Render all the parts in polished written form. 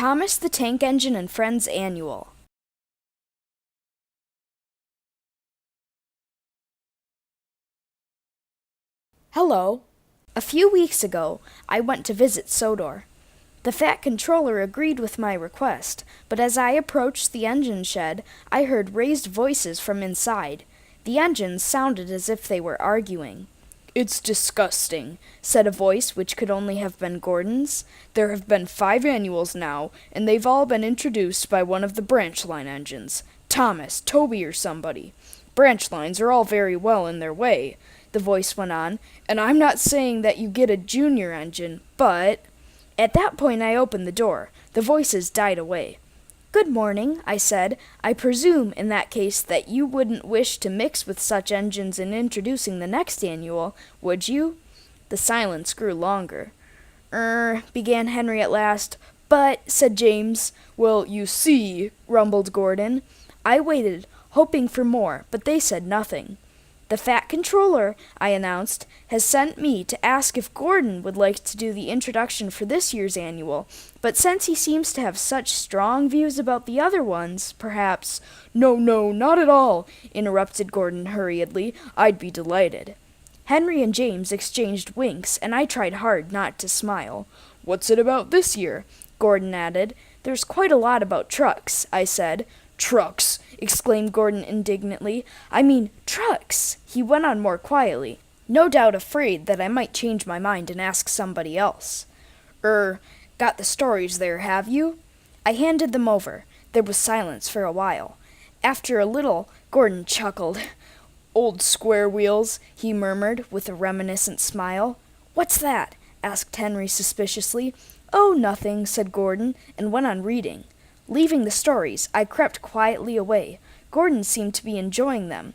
Thomas the Tank Engine and Friends Annual. Hello. A few weeks ago, I went to visit Sodor. The fat controller agreed with my request, but as I approached the engine shed, I heard raised voices from inside. The engines sounded as if they were arguing. "It's disgusting," said a voice which could only have been Gordon's. "There have been 5 annuals now, and they've all been introduced by one of the branch line engines. Thomas, Toby, or somebody. Branch lines are all very well in their way," the voice went on, "and I'm not saying that you get a junior engine, but—" At that point I opened the door. The voices died away. "Good morning," I said. "I presume, in that case, that you wouldn't wish to mix with such engines in introducing the next annual, would you?" The silence grew longer. Began Henry at last. "But," said James. "Well, you see," rumbled Gordon. I waited, hoping for more, but they said nothing. "The fat controller," I announced, "has sent me to ask if Gordon would like to do the introduction for this year's annual, but since he seems to have such strong views about the other ones, perhaps—" "No, not at all," interrupted Gordon hurriedly. "I'd be delighted." Henry and James exchanged winks, and I tried hard not to smile. "What's it about this year?" Gordon added. "There's quite a lot about trucks," I said. "Trucks!" exclaimed Gordon indignantly. "I mean trucks," he went on more quietly, no doubt afraid that I might change my mind and ask somebody else. Got the stories there, have you?" I handed them over. There was silence for a while. After a little, Gordon chuckled. "Old square wheels," he murmured with a reminiscent smile. "What's that?" asked Henry suspiciously. "Oh, nothing," said Gordon, and went on reading. Leaving the stories, I crept quietly away. Gordon seemed to be enjoying them.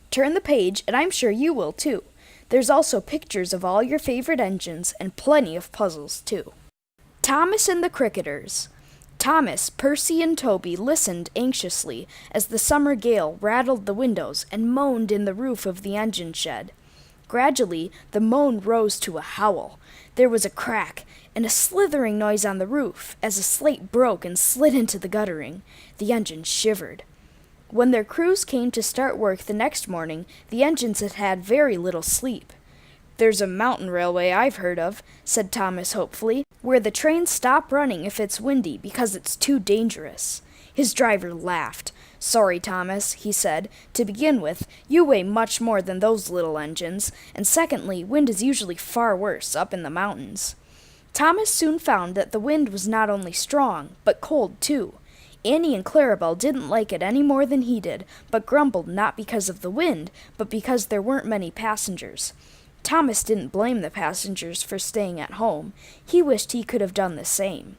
"Turn the page, and I'm sure you will, too. There's also pictures of all your favorite engines, and plenty of puzzles, too." Thomas and the Cricketers. Thomas, Percy, and Toby listened anxiously as the summer gale rattled the windows and moaned in the roof of the engine shed. Gradually, the moan rose to a howl. There was a crack and a slithering noise on the roof as a slate broke and slid into the guttering. The engine shivered. When their crews came to start work the next morning, the engines had had very little sleep. "There's a mountain railway I've heard of," said Thomas hopefully, "where the trains stop running if it's windy because it's too dangerous." His driver laughed. "Sorry, Thomas," he said. "To begin with, you weigh much more than those little engines, and secondly, wind is usually far worse up in the mountains." Thomas soon found that the wind was not only strong, but cold too. Annie and Clarabelle didn't like it any more than he did, but grumbled not because of the wind, but because there weren't many passengers. Thomas didn't blame the passengers for staying at home. He wished he could have done the same.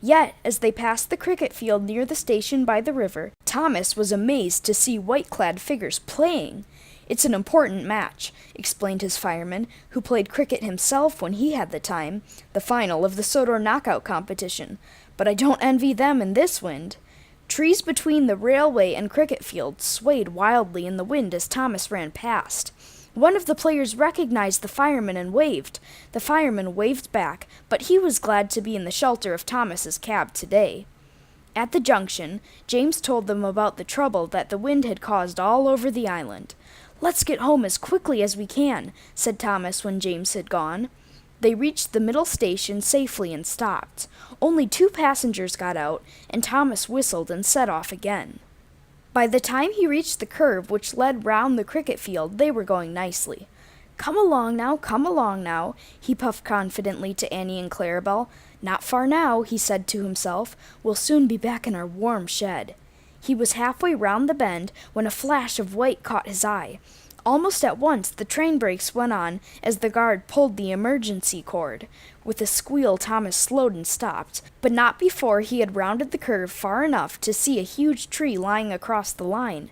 Yet, as they passed the cricket field near the station by the river, Thomas was amazed to see white-clad figures playing. "It's an important match," explained his fireman, who played cricket himself when he had the time, "the final of the Sodor knockout competition. But I don't envy them in this wind." Trees between the railway and cricket field swayed wildly in the wind as Thomas ran past. One of the players recognized the fireman and waved. The fireman waved back, but he was glad to be in the shelter of Thomas's cab today. At the junction, James told them about the trouble that the wind had caused all over the island. "Let's get home as quickly as we can," said Thomas when James had gone. They reached the middle station safely and stopped. Only 2 passengers got out, and Thomas whistled and set off again. By the time he reached the curve which led round the cricket field, they were going nicely. Come along now," he puffed confidently to Annie and Clarabelle. "Not far now," he said to himself. "We'll soon be back in our warm shed." He was halfway round the bend when a flash of white caught his eye. Almost at once the train brakes went on as the guard pulled the emergency cord. With a squeal, Thomas slowed and stopped, but not before he had rounded the curve far enough to see a huge tree lying across the line.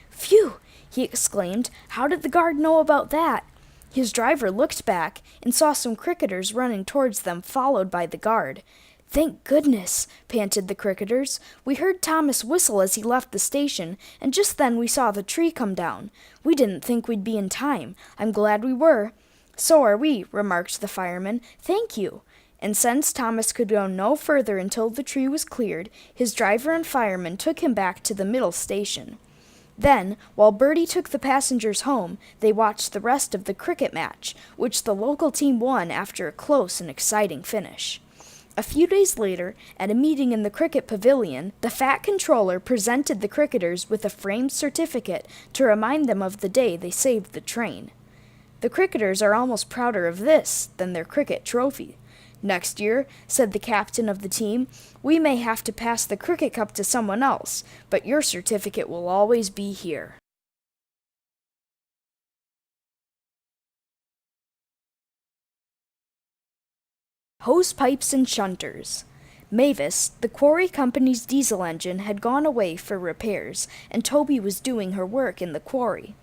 "Phew!" he exclaimed. "How did the guard know about that?" His driver looked back and saw some cricketers running towards them, followed by the guard. "Thank goodness," panted the cricketers. "We heard Thomas whistle as he left the station, and just then we saw the tree come down. We didn't think we'd be in time. I'm glad we were." "So are we," remarked the fireman. "Thank you." And since Thomas could go no further until the tree was cleared, his driver and fireman took him back to the middle station. Then, while Bertie took the passengers home, they watched the rest of the cricket match, which the local team won after a close and exciting finish. A few days later, at a meeting in the cricket pavilion, the Fat Controller presented the cricketers with a framed certificate to remind them of the day they saved the train. The cricketers are almost prouder of this than their cricket trophy. Next year, said the captain of the team, we may have to pass the cricket cup to someone else, but your certificate will always be here. Hose pipes and shunters. Mavis, the quarry company's diesel engine, had gone away for repairs, and Toby was doing her work in the quarry.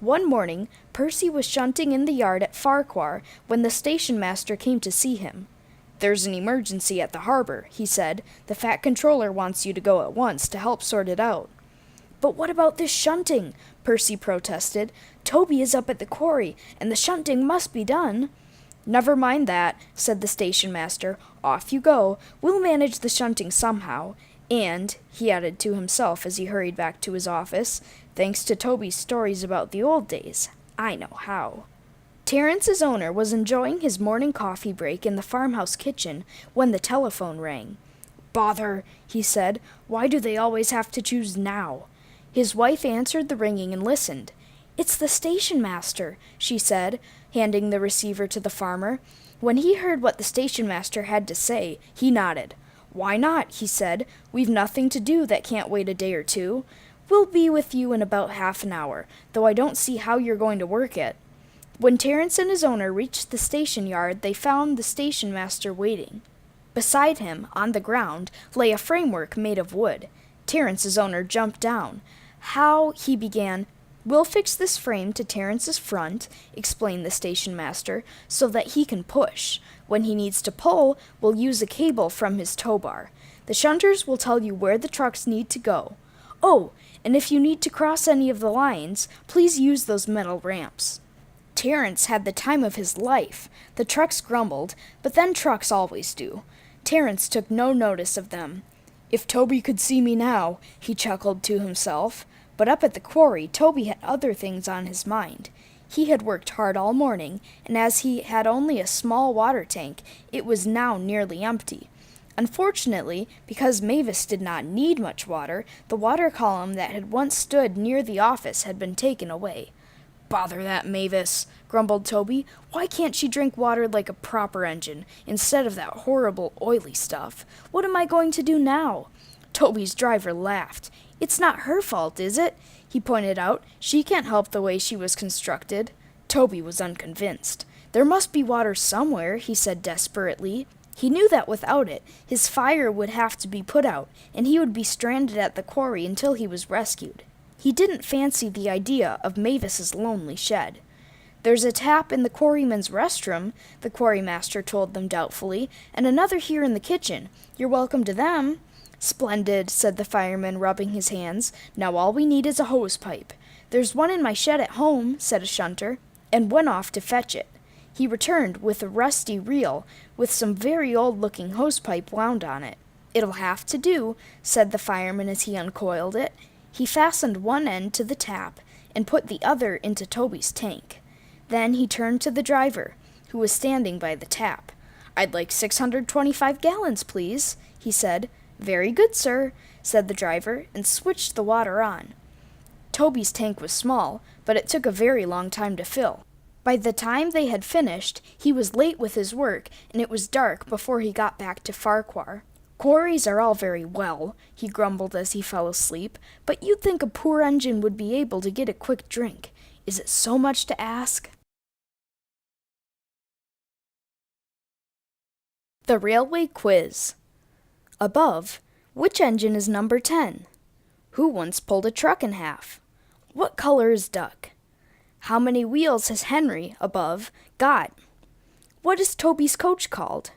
One morning, Percy was shunting in the yard at Farquhar when the station master came to see him. There's an emergency at the harbor, he said. The Fat Controller wants you to go at once to help sort it out. But what about this shunting? Percy protested. Toby is up at the quarry, and the shunting must be done. Never mind that, said the station master. Off you go. We'll manage the shunting somehow. And, he added to himself as he hurried back to his office, thanks to Toby's stories about the old days, I know how. Terence's owner was enjoying his morning coffee break in the farmhouse kitchen when the telephone rang. Bother, he said. Why do they always have to choose now? His wife answered the ringing and listened. It's the station master, she said, handing the receiver to the farmer. When he heard what the station master had to say, he nodded. Why not, he said. We've nothing to do that can't wait a day or two. We'll be with you in about half an hour, though I don't see how you're going to work it. When Terence and his owner reached the station yard, they found the station master waiting. Beside him, on the ground, lay a framework made of wood. Terence's owner jumped down. How, he began. We'll fix this frame to Terence's front, explained the station master, so that he can push. When he needs to pull, we'll use a cable from his tow bar. The shunters will tell you where the trucks need to go. Oh, and if you need to cross any of the lines, please use those metal ramps. Terence had the time of his life. The trucks grumbled, but then trucks always do. Terence took no notice of them. If Toby could see me now, he chuckled to himself. But up at the quarry, Toby had other things on his mind. He had worked hard all morning, and as he had only a small water tank, it was now nearly empty. Unfortunately, because Mavis did not need much water, the water column that had once stood near the office had been taken away. Bother that Mavis, grumbled Toby. Why can't she drink water like a proper engine, instead of that horrible oily stuff? What am I going to do now? Toby's driver laughed. It's not her fault, is it? He pointed out. She can't help the way she was constructed. Toby was unconvinced. There must be water somewhere, he said desperately. He knew that without it, his fire would have to be put out, and he would be stranded at the quarry until he was rescued. He didn't fancy the idea of Mavis's lonely shed. There's a tap in the quarryman's restroom, the quarrymaster told them doubtfully, and another here in the kitchen. You're welcome to them. Splendid, said the fireman, rubbing his hands. Now all we need is a hose pipe. There's one in my shed at home, said a shunter, and went off to fetch it. He returned with a rusty reel with some very old-looking hose pipe wound on it. It'll have to do, said the fireman as he uncoiled it. He fastened one end to the tap and put the other into Toby's tank. Then he turned to the driver, who was standing by the tap. I'd like 625 gallons, please, he said. Very good, sir, said the driver, and switched the water on. Toby's tank was small, but it took a very long time to fill. By the time they had finished, he was late with his work, and it was dark before he got back to Farquhar. Quarries are all very well, he grumbled as he fell asleep, but you'd think a poor engine would be able to get a quick drink. Is it so much to ask? The Railway Quiz. Above, which engine is number 10? Who once pulled a truck in half? What color is duck? How many wheels has Henry, above, got? What is Toby's coach called?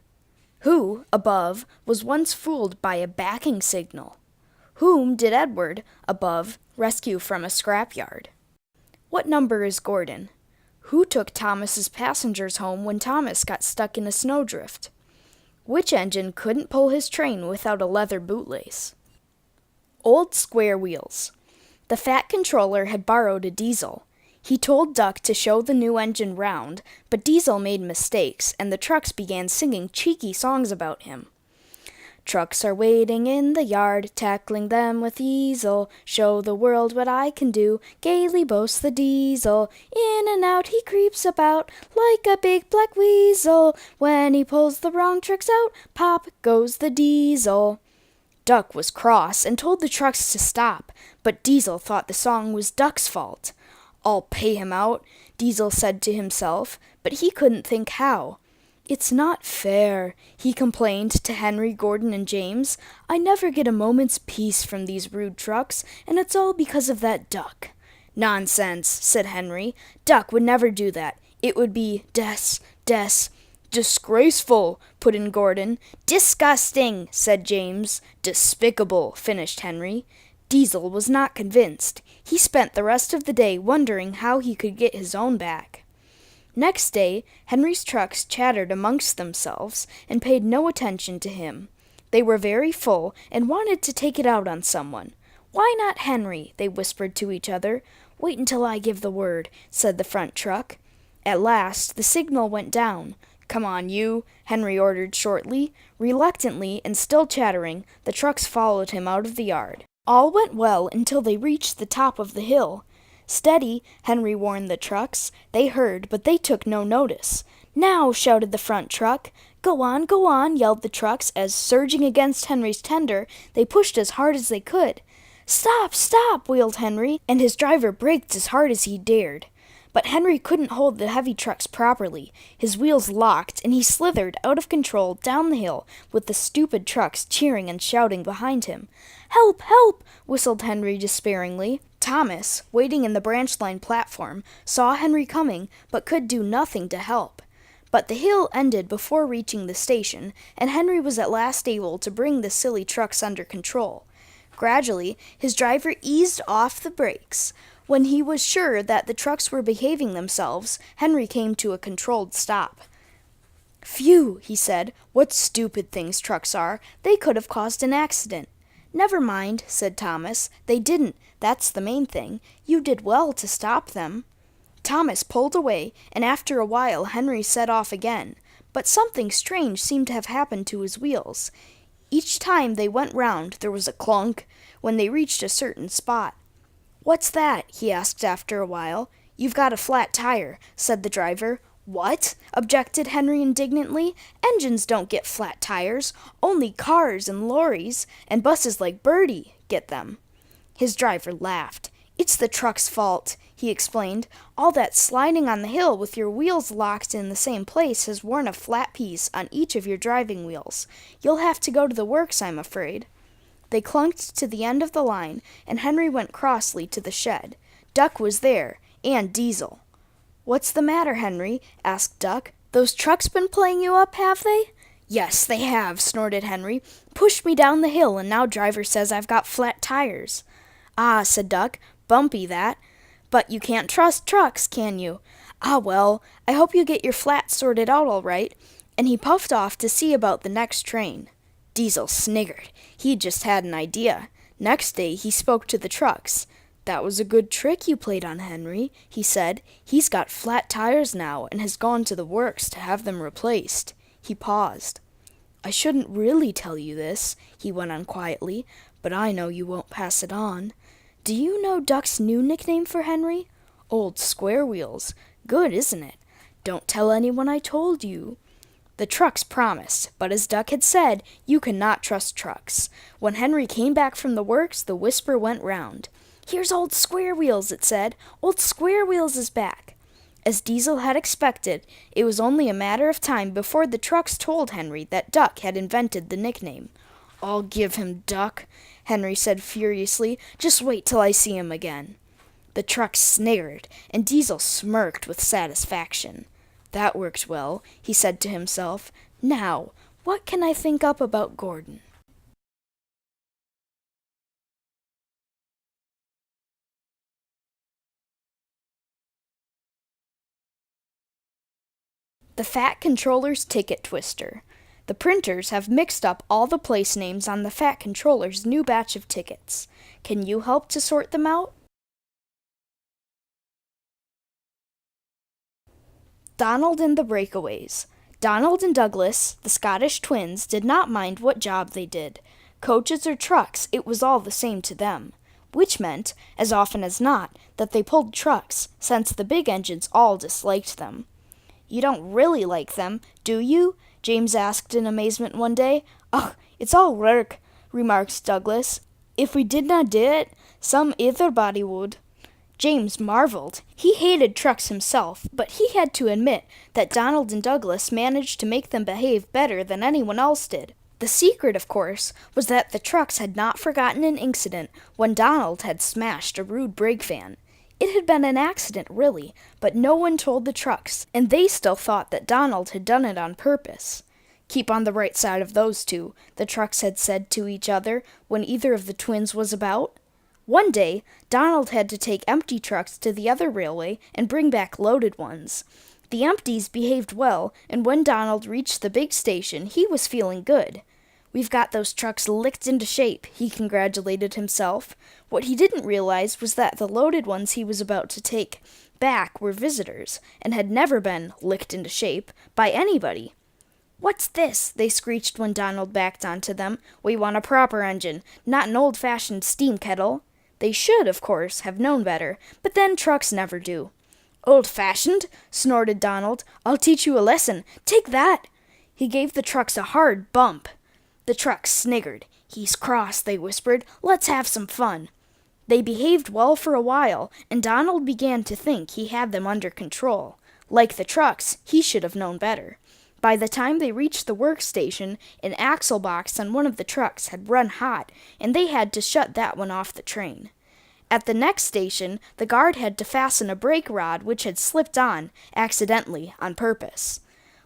Who, above, was once fooled by a backing signal? Whom did Edward, above, rescue from a scrapyard? What number is Gordon? Who took Thomas's passengers home when Thomas got stuck in a snowdrift? Which engine couldn't pull his train without a leather bootlace? Old square wheels. The Fat Controller had borrowed a diesel. He told Duck to show the new engine round, but Diesel made mistakes, and the trucks began singing cheeky songs about him. Trucks are waiting in the yard, tackling them with easel. Show the world what I can do, gaily boasts the diesel. In and out he creeps about, like a big black weasel. When he pulls the wrong tricks out, pop goes the diesel. Duck was cross and told the trucks to stop, but Diesel thought the song was Duck's fault. I'll pay him out, Diesel said to himself, but he couldn't think how. It's not fair, he complained to Henry, Gordon, and James. I never get a moment's peace from these rude trucks, and it's all because of that Duck. Nonsense, said Henry. Duck would never do that. It would be disgraceful, put in Gordon. Disgusting, said James. Despicable, finished Henry. Diesel was not convinced. He spent the rest of the day wondering how he could get his own back. Next day, Henry's trucks chattered amongst themselves and paid no attention to him. They were very full and wanted to take it out on someone. Why not Henry? They whispered to each other. Wait until I give the word, said the front truck. At last, the signal went down. Come on, you, Henry ordered shortly. Reluctantly and still chattering, the trucks followed him out of the yard. All went well until they reached the top of the hill. Steady, Henry warned the trucks. They heard, but they took no notice. Now, shouted the front truck. Go on, yelled the trucks as, surging against Henry's tender, they pushed as hard as they could. Stop, wailed Henry, and his driver braked as hard as he dared. But Henry couldn't hold the heavy trucks properly. His wheels locked, and he slithered out of control down the hill with the stupid trucks cheering and shouting behind him. Help! Whistled Henry despairingly. Thomas, waiting in the branch line platform, saw Henry coming, but could do nothing to help. But the hill ended before reaching the station, and Henry was at last able to bring the silly trucks under control. Gradually, his driver eased off the brakes. When he was sure that the trucks were behaving themselves, Henry came to a controlled stop. Phew, he said. What stupid things trucks are. They could have caused an accident. Never mind, said Thomas. They didn't. That's the main thing. You did well to stop them. Thomas pulled away, and after a while Henry set off again. But something strange seemed to have happened to his wheels. Each time they went round, there was a clunk when they reached a certain spot. What's that? He asked after a while. You've got a flat tire, said the driver. What? Objected Henry indignantly. Engines don't get flat tires. Only cars and lorries and buses like Bertie get them. His driver laughed. It's the truck's fault, he explained. All that sliding on the hill with your wheels locked in the same place has worn a flat piece on each of your driving wheels. You'll have to go to the works, I'm afraid. They clunked to the end of the line, and Henry went crossly to the shed. Duck was there, and Diesel. What's the matter, Henry? Asked Duck. Those trucks been playing you up, have they? Yes, they have, snorted Henry. Pushed me down the hill, and now driver says I've got flat tires. Ah, said Duck, bumpy that. But you can't trust trucks, can you? Ah, well, I hope you get your flat sorted out all right. And he puffed off to see about the next train. Diesel sniggered. He'd just had an idea. Next day he spoke to the trucks. That was a good trick you played on Henry, he said. He's got flat tires now and has gone to the works to have them replaced. He paused. I shouldn't really tell you this, he went on quietly, but I know you won't pass it on. Do you know Duck's new nickname for Henry? Old Square Wheels. Good, isn't it? Don't tell anyone I told you. The trucks promised, but as Duck had said, you cannot trust trucks. When Henry came back from the works, the whisper went round. Here's Old Square Wheels, it said. Old Square Wheels is back. As Diesel had expected, it was only a matter of time before the trucks told Henry that Duck had invented the nickname. I'll give him Duck, Henry said furiously. Just wait till I see him again. The trucks sniggered, and Diesel smirked with satisfaction. That worked well, he said to himself. Now, what can I think up about Gordon? The Fat Controller's Ticket Twister. The printers have mixed up all the place names on the Fat Controller's new batch of tickets. Can you help to sort them out? Donald and the Breakaways. Donald and Douglas, the Scottish twins, did not mind what job they did. Coaches or trucks, it was all the same to them. Which meant, as often as not, that they pulled trucks, since the big engines all disliked them. "You don't really like them, do you?" James asked in amazement one day. "Ugh, it's all work," remarked Douglas. "If we did not do it, some other body would." James marveled. He hated trucks himself, but he had to admit that Donald and Douglas managed to make them behave better than anyone else did. The secret, of course, was that the trucks had not forgotten an incident when Donald had smashed a rude brake van. It had been an accident, really, but no one told the trucks, and they still thought that Donald had done it on purpose. "Keep on the right side of those two," the trucks had said to each other when either of the twins was about. One day, Donald had to take empty trucks to the other railway and bring back loaded ones. The empties behaved well, and when Donald reached the big station, he was feeling good. "We've got those trucks licked into shape," he congratulated himself. What he didn't realize was that the loaded ones he was about to take back were visitors, and had never been licked into shape by anybody. "What's this?" they screeched when Donald backed onto them. "We want a proper engine, not an old-fashioned steam kettle." They should, of course, have known better, but then trucks never do. "Old-fashioned?" snorted Donald. "I'll teach you a lesson. Take that!" He gave the trucks a hard bump. The trucks sniggered. "He's cross," they whispered. "Let's have some fun." They behaved well for a while, and Donald began to think he had them under control. Like the trucks, he should have known better. By the time they reached the workstation, an axle box on one of the trucks had run hot, and they had to shut that one off the train. At the next station, the guard had to fasten a brake rod which had slipped on, accidentally, on purpose.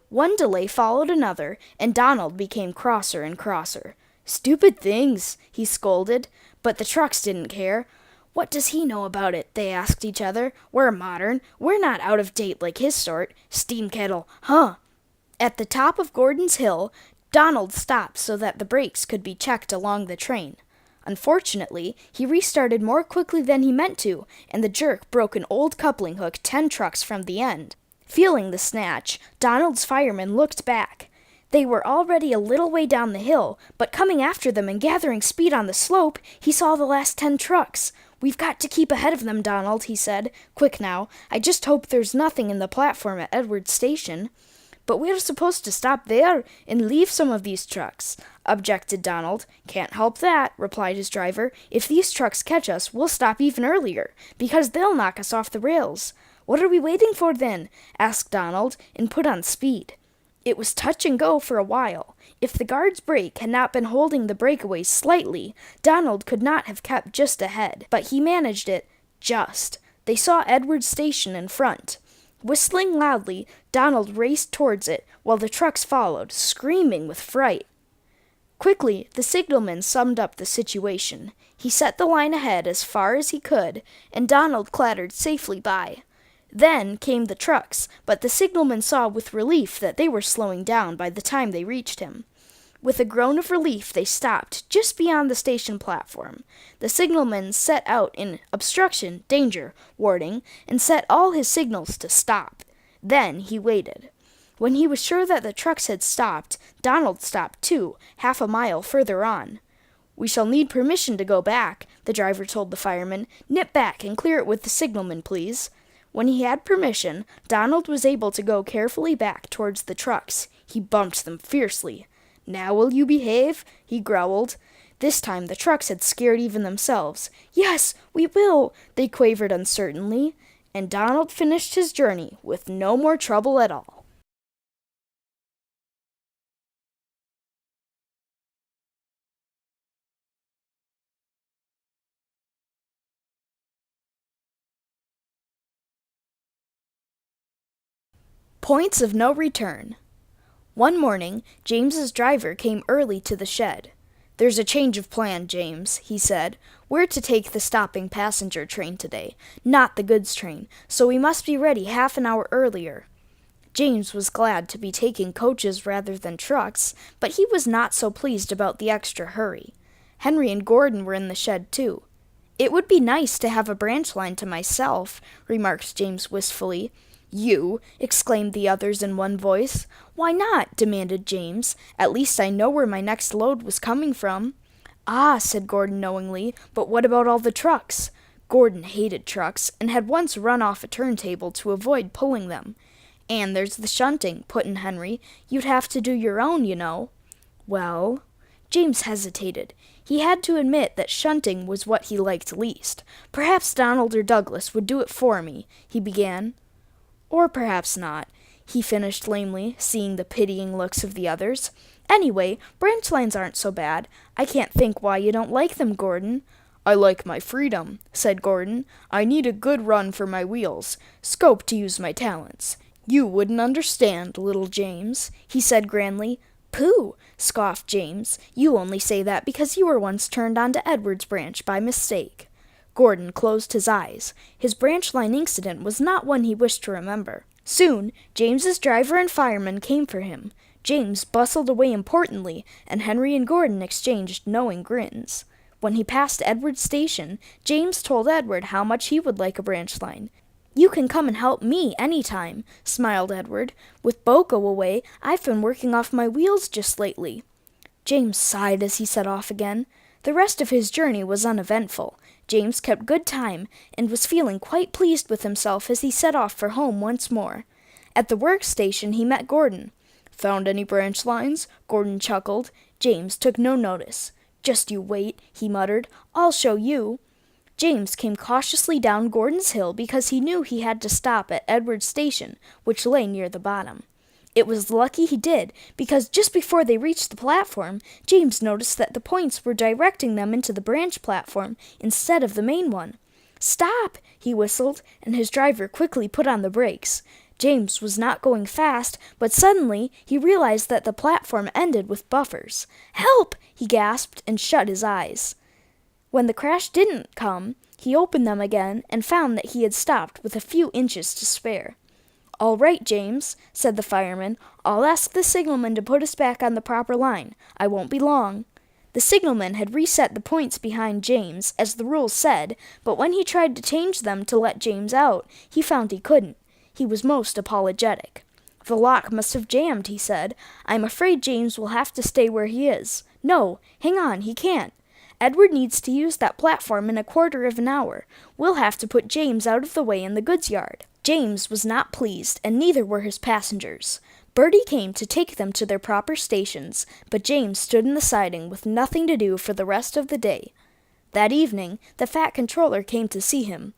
One delay followed another, and Donald became crosser and crosser. "Stupid things," he scolded, but the trucks didn't care. "What does he know about it?" they asked each other. "We're modern. We're not out of date like his sort. Steam kettle, huh?" At the top of Gordon's Hill, Donald stopped so that the brakes could be checked along the train. Unfortunately, he restarted more quickly than he meant to, and the jerk broke an old coupling hook 10 trucks from the end. Feeling the snatch, Donald's firemen looked back. They were already a little way down the hill, but coming after them and gathering speed on the slope, he saw the last 10 trucks. "We've got to keep ahead of them, Donald," he said. "Quick now, I just hope there's nothing in the platform at Edward's station." "But we're supposed to stop there and leave some of these trucks," objected Donald. "Can't help that," replied his driver. "If these trucks catch us, we'll stop even earlier, because they'll knock us off the rails." "What are we waiting for, then?" asked Donald, and put on speed. It was touch and go for a while. If the guard's brake had not been holding the breakaways slightly, Donald could not have kept just ahead, but he managed it just. They saw Edward's station in front. Whistling loudly, Donald raced towards it, while the trucks followed, screaming with fright. Quickly, the signalman summed up the situation. He set the line ahead as far as he could, and Donald clattered safely by. Then came the trucks, but the signalman saw with relief that they were slowing down by the time they reached him. With a groan of relief, they stopped just beyond the station platform. The signalman set out in obstruction, danger, warning, and set all his signals to stop. Then he waited. When he was sure that the trucks had stopped, Donald stopped too, half a mile further on. "We shall need permission to go back," the driver told the fireman. "Nip back and clear it with the signalman, please." When he had permission, Donald was able to go carefully back towards the trucks. He bumped them fiercely. "Now will you behave?" he growled. This time the trucks had scared even themselves. "Yes, we will," they quavered uncertainly, and Donald finished his journey with no more trouble at all. Points of no return. One morning, James's driver came early to the shed. "There's a change of plan, James," he said. "We're to take the stopping passenger train today, not the goods train, so we must be ready half an hour earlier." James was glad to be taking coaches rather than trucks, but he was not so pleased about the extra hurry. Henry and Gordon were in the shed too. "It would be nice to have a branch line to myself," remarked James wistfully. "You!" exclaimed the others in one voice. "Why not?" demanded James. "At least I know where my next load was coming from." "Ah," said Gordon knowingly, "but what about all the trucks?" Gordon hated trucks, and had once run off a turntable to avoid pulling them. "And there's the shunting," put in Henry. "You'd have to do your own, you know." "Well—" James hesitated. He had to admit that shunting was what he liked least. "Perhaps Donald or Douglas would do it for me," he began. "Or perhaps not," he finished lamely, seeing the pitying looks of the others. "Anyway, branch lines aren't so bad. I can't think why you don't like them, Gordon." "I like my freedom," said Gordon. "I need a good run for my wheels, scope to use my talents. You wouldn't understand, little James," he said grandly. "Pooh!" scoffed James. "You only say that because you were once turned onto Edward's branch by mistake." Gordon closed his eyes. His branch line incident was not one he wished to remember. Soon, James's driver and fireman came for him. James bustled away importantly, and Henry and Gordon exchanged knowing grins. When he passed Edward's station, James told Edward how much he would like a branch line. "You can come and help me any time," smiled Edward. "With Boko away, I've been working off my wheels just lately." James sighed as he set off again. The rest of his journey was uneventful. James kept good time, and was feeling quite pleased with himself as he set off for home once more. At the workstation he met Gordon. "Found any branch lines?" Gordon chuckled. James took no notice. "Just you wait," he muttered. "I'll show you." James came cautiously down Gordon's hill because he knew he had to stop at Edward's station, which lay near the bottom. It was lucky he did, because just before they reached the platform, James noticed that the points were directing them into the branch platform instead of the main one. "Stop!" he whistled, and his driver quickly put on the brakes. James was not going fast, but suddenly he realized that the platform ended with buffers. "Help!" he gasped and shut his eyes. When the crash didn't come, he opened them again and found that he had stopped with a few inches to spare. "All right, James," said the fireman. "I'll ask the signalman to put us back on the proper line. I won't be long." The signalman had reset the points behind James, as the rules said, but when he tried to change them to let James out, he found he couldn't. He was most apologetic. "The lock must have jammed," he said. "I'm afraid James will have to stay where he is. No, hang on, he can't. Edward needs to use that platform in a quarter of an hour. We'll have to put James out of the way in the goods yard." James was not pleased, and neither were his passengers. Bertie came to take them to their proper stations, but James stood in the siding with nothing to do for the rest of the day. That evening, the fat controller came to see him.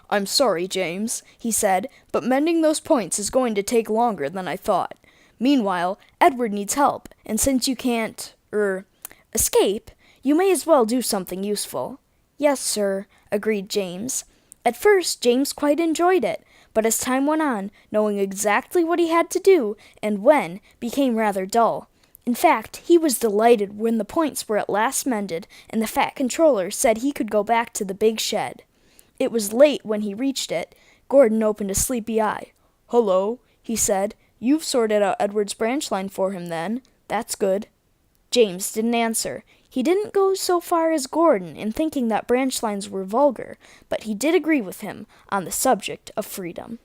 "I'm sorry, James," he said, "but mending those points is going to take longer than I thought. Meanwhile, Edward needs help, and since you can't, escape, you may as well do something useful." "Yes, sir," agreed James. At first, James quite enjoyed it, but as time went on, knowing exactly what he had to do and when became rather dull. In fact, he was delighted when the points were at last mended and the fat controller said he could go back to the big shed. It was late when he reached it. Gordon opened a sleepy eye. "Hello," he said. "You've sorted out Edward's branch line for him, then. That's good." James didn't answer. He didn't go so far as Gordon in thinking that branch lines were vulgar, but he did agree with him on the subject of freedom.